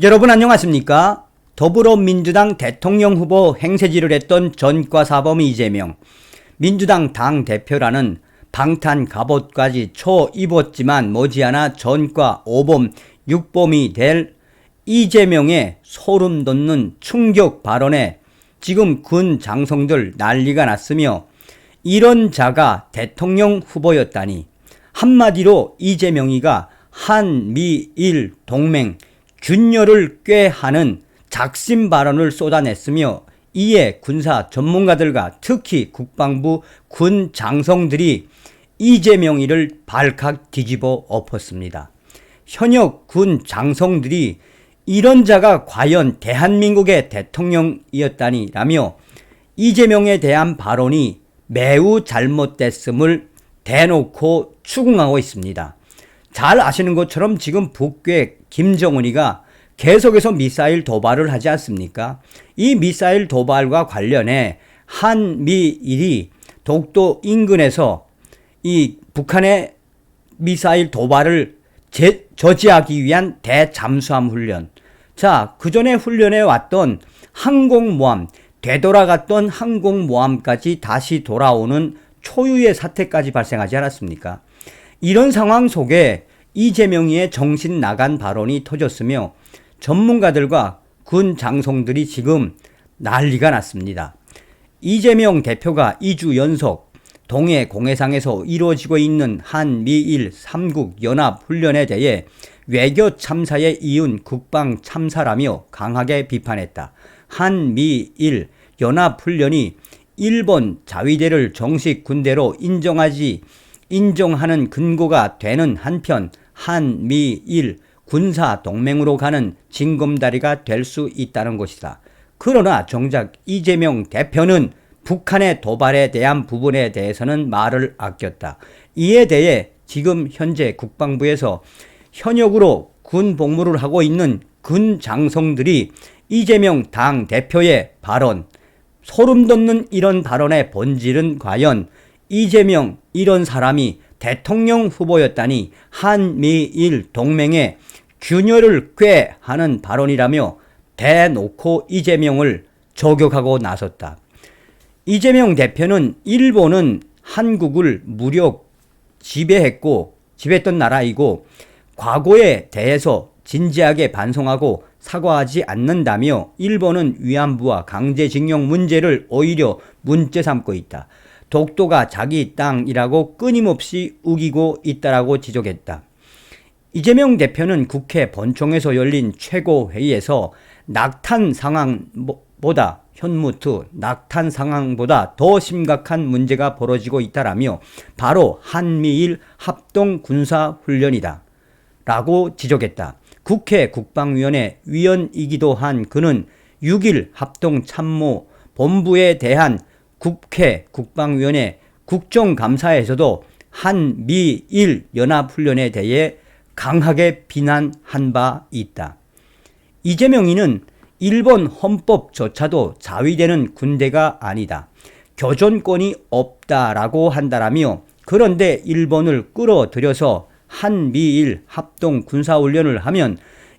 여러분 안녕하십니까? 더불어민주당 대통령 후보 행세지를 했던 전과사범 이재명, 민주당 당대표라는 방탄 갑옷까지 입었지만 머지않아 전과 5범, 6범이 될 이재명의 소름 돋는 충격 발언에 지금 군 장성들 난리가 났으며, 이런 자가 대통령 후보였다니, 한마디로 이재명이가 한미일 동맹 균열을 꾀하는 작심 발언을 쏟아냈으며, 이에 군사 전문가들과 특히 국방부 군 장성들이 이재명이를 발칵 뒤집어 엎었습니다. 현역 군 장성들이 이런 자가 과연 대한민국의 대통령이었다니라며 이재명에 대한 발언이 매우 잘못됐음을 대놓고 추궁하고 있습니다. 잘 아시는 것처럼 지금 북괴 김정은이가 계속해서 미사일 도발을 하지 않습니까? 이 미사일 도발과 관련해 한미일이 독도 인근에서 이 북한의 미사일 도발을 저지하기 위한 대잠수함 훈련. 자, 그 전에 훈련해 왔던 항공모함, 되돌아갔던 항공모함까지 다시 돌아오는 초유의 사태까지 발생하지 않았습니까? 이런 상황 속에 이재명이의 정신 나간 발언이 터졌으며, 전문가들과 군 장성들이 지금 난리가 났습니다. 이재명 대표가 2주 연속 동해 공해상에서 이루어지고 있는 한미일 3국 연합훈련에 대해 외교 참사에 이은 국방 참사라며 강하게 비판했다. 한미일 연합훈련이 일본 자위대를 정식 군대로 인정하는 근거가 되는 한편, 한미일 군사동맹으로 가는 징검다리가 될 수 있다는 것이다. 그러나 정작 이재명 대표는 북한의 도발에 대한 부분에 대해서는 말을 아꼈다. 이에 대해 지금 현재 국방부에서 현역으로 군 복무를 하고 있는 군 장성들이 이재명 당대표의 발언, 소름 돋는 이런 발언의 본질은 과연 이재명 이런 사람이 대통령 후보였다니 한미일 동맹의 균열을 꾀하는 발언이라며 대놓고 이재명을 저격하고 나섰다. 이재명 대표는 일본은 한국을 무력 지배했던 나라이고 과거에 대해서 진지하게 반성하고 사과하지 않는다며 일본은 위안부와 강제징용 문제를 오히려 문제 삼고 있다. 독도가 자기 땅이라고 끊임없이 우기고 있다라고 지적했다. 이재명 대표는 국회 본총에서 열린 최고회의에서 낙탄 상황보다 더 심각한 문제가 벌어지고 있다라며 바로 한미일 합동군사훈련이다 라고 지적했다. 국회 국방위원회 위원이기도 한 그는 6일 합동참모본부에 대한 국회 국방위원회 국정감사에서도 한미일 연합훈련에 대해 강하게 비난한 바 있다. 이재명이는 일본 헌법조차도 자위대는 군대가 아니다, 교전권이 없다라고 한다라며, 그런데 일본을 끌어들여서 한미일 합동군사훈련을 하면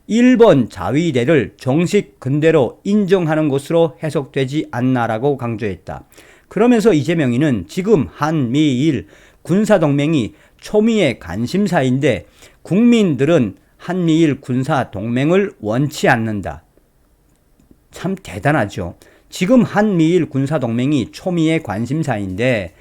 일본 자위대를 정식 군대로 인정하는 것으로 해석되지 않나라고 강조했다. 그러면서 이재명이는 지금 한미일 군사동맹이 초미의 관심사인데 국민들은 한미일 군사동맹을 원치 않는다. 참 대단하죠. 지금 한미일 군사동맹이 초미의 관심사인데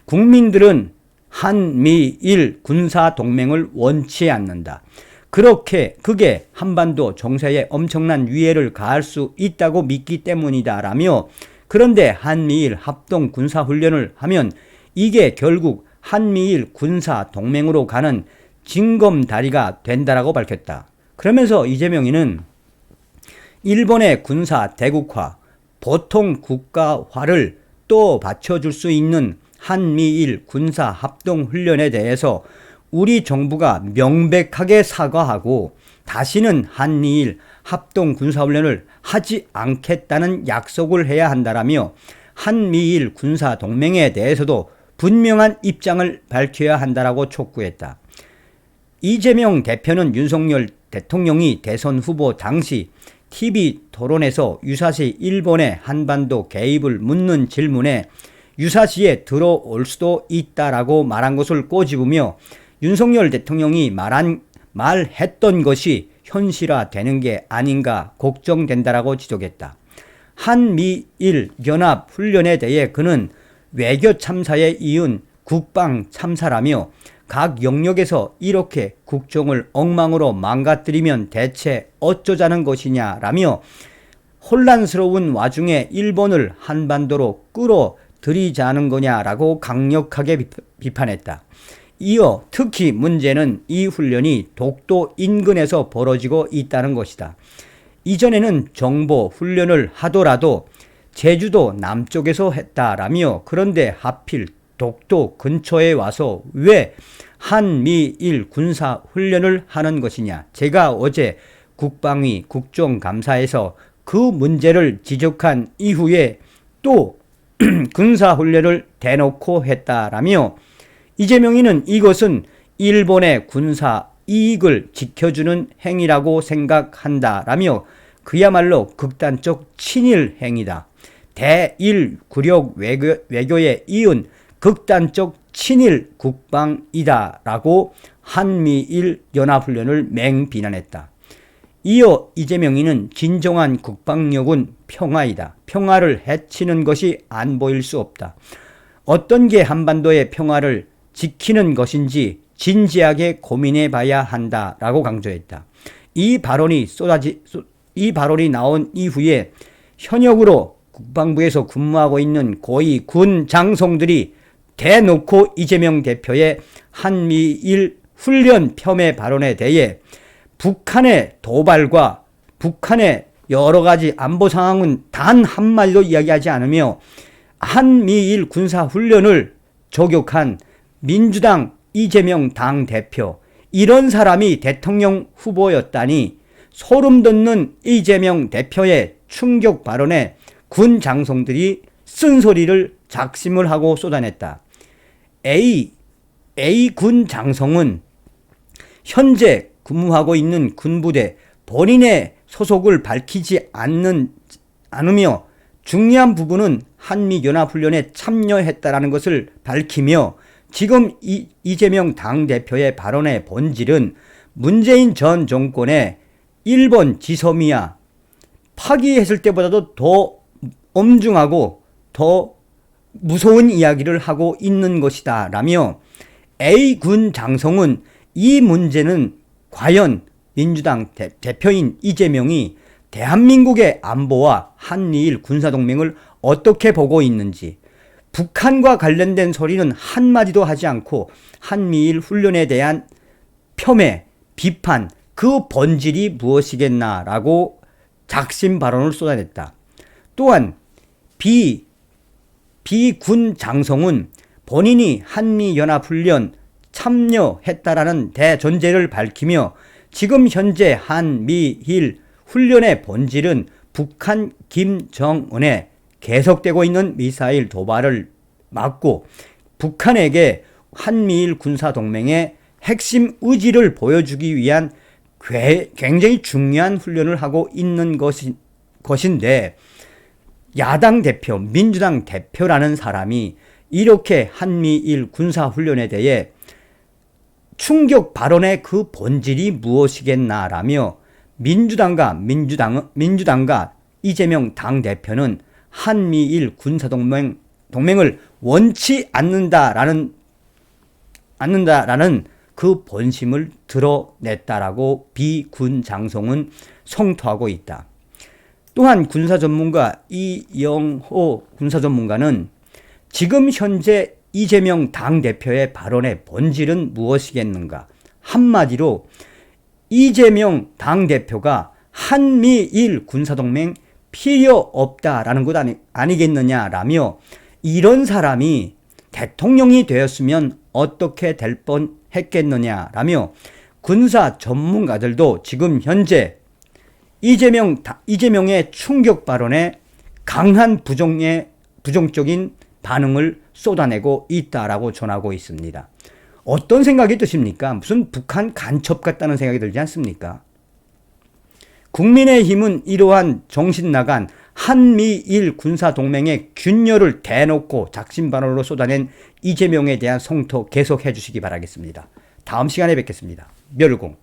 국민들은 한미일 군사동맹을 원치 않는다. 그게 한반도 정세에 엄청난 위해를 가할 수 있다고 믿기 때문이다라며, 그런데 한미일 합동 군사훈련을 하면 이게 결국 한미일 군사동맹으로 가는 징검다리가 된다라고 밝혔다. 그러면서 이재명이는 일본의 군사 대국화, 보통 국가화를 또 받쳐줄 수 있는 한미일 군사 합동훈련에 대해서 우리 정부가 명백하게 사과하고 다시는 한미일 합동군사훈련을 하지 않겠다는 약속을 해야 한다라며 한미일 군사동맹에 대해서도 분명한 입장을 밝혀야 한다라고 촉구했다. 이재명 대표는 윤석열 대통령이 대선 후보 당시 TV 토론에서 유사시 일본의 한반도 개입을 묻는 질문에 유사시에 들어올 수도 있다라고 말한 것을 꼬집으며 윤석열 대통령이 말했던 것이 현실화되는 게 아닌가 걱정된다라고 지적했다. 한미일 연합훈련에 대해 그는 외교 참사에 이은 국방 참사라며 각 영역에서 이렇게 국정을 엉망으로 망가뜨리면 대체 어쩌자는 것이냐라며 혼란스러운 와중에 일본을 한반도로 끌어들이자는 거냐라고 강력하게 비판했다. 이어 특히 문제는 이 훈련이 독도 인근에서 벌어지고 있다는 것이다. 이전에는 정보 훈련을 하더라도 제주도 남쪽에서 했다라며 그런데 하필 독도 근처에 와서 왜 한미일 군사훈련을 하는 것이냐. 제가 어제 국방위 국정감사에서 그 문제를 지적한 이후에 또 군사훈련을 대놓고 했다라며 이재명이는 이것은 일본의 군사 이익을 지켜주는 행위라고 생각한다라며 그야말로 극단적 친일 행위다. 대일 굴욕 외교에 이은 극단적 친일 국방이다라고 한미일 연합훈련을 맹비난했다. 이어 이재명이는 진정한 국방력은 평화이다. 평화를 해치는 것이 안 보일 수 없다. 어떤 게 한반도의 평화를 지키는 것인지 진지하게 고민해 봐야 한다라고 강조했다. 이 발언이 나온 이후에 현역으로 국방부에서 근무하고 있는 고위 군 장성들이 대놓고 이재명 대표의 한미일 훈련 폄훼 발언에 대해 북한의 도발과 북한의 여러 가지 안보 상황은 단 한마디도 이야기하지 않으며 한미일 군사훈련을 저격한 민주당 이재명 당대표, 이런 사람이 대통령 후보였다니 소름 돋는 이재명 대표의 충격 발언에 군 장성들이 쓴소리를 작심을 하고 쏟아냈다. A 군 장성은 현재 근무하고 있는 군부대 본인의 소속을 밝히지 않으며 중요한 부분은 한미연합훈련에 참여했다라는 것을 밝히며 지금 이재명 당대표의 발언의 본질은 문재인 전 정권의 일본 지소미아 파기했을 때보다도 더 엄중하고 더 무서운 이야기를 하고 있는 것이다 라며 A군 장성은 이 문제는 과연 민주당 대표인 이재명이 대한민국의 안보와 한미일 군사동맹을 어떻게 보고 있는지, 북한과 관련된 소리는 한마디도 하지 않고 한미일 훈련에 대한 폄훼, 비판, 그 본질이 무엇이겠나라고 작심 발언을 쏟아냈다. 또한 비군 장성은 본인이 한미연합훈련 참여했다라는 대전제를 밝히며 지금 현재 한미일 훈련의 본질은 북한 김정은의 계속되고 있는 미사일 도발을 막고 북한에게 한미일 군사동맹의 핵심 의지를 보여주기 위한 굉장히 중요한 훈련을 하고 있는 것인데 야당 대표, 민주당 대표라는 사람이 이렇게 한미일 군사훈련에 대해 충격 발언의 그 본질이 무엇이겠나라며 민주당과 이재명 당대표는 한미일 군사동맹을 원치 않는다라는 그 본심을 드러냈다라고 비군 장성은 성토하고 있다. 또한 군사전문가 이영호 군사전문가는 지금 현재 이재명 당대표의 발언의 본질은 무엇이겠는가? 한마디로 이재명 당대표가 한미일 군사동맹 필요 없다라는 것 아니겠느냐라며 이런 사람이 대통령이 되었으면 어떻게 될 뻔했겠느냐라며 군사 전문가들도 지금 현재 이재명의 충격 발언에 강한 부정적인 반응을 쏟아내고 있다라고 전하고 있습니다. 어떤 생각이 드십니까? 무슨 북한 간첩 같다는 생각이 들지 않습니까? 국민의힘은 이러한 정신나간 한미일 군사동맹의 균열을 대놓고 작심발언으로 쏟아낸 이재명에 대한 성토 계속해 주시기 바라겠습니다. 다음 시간에 뵙겠습니다. 멸공.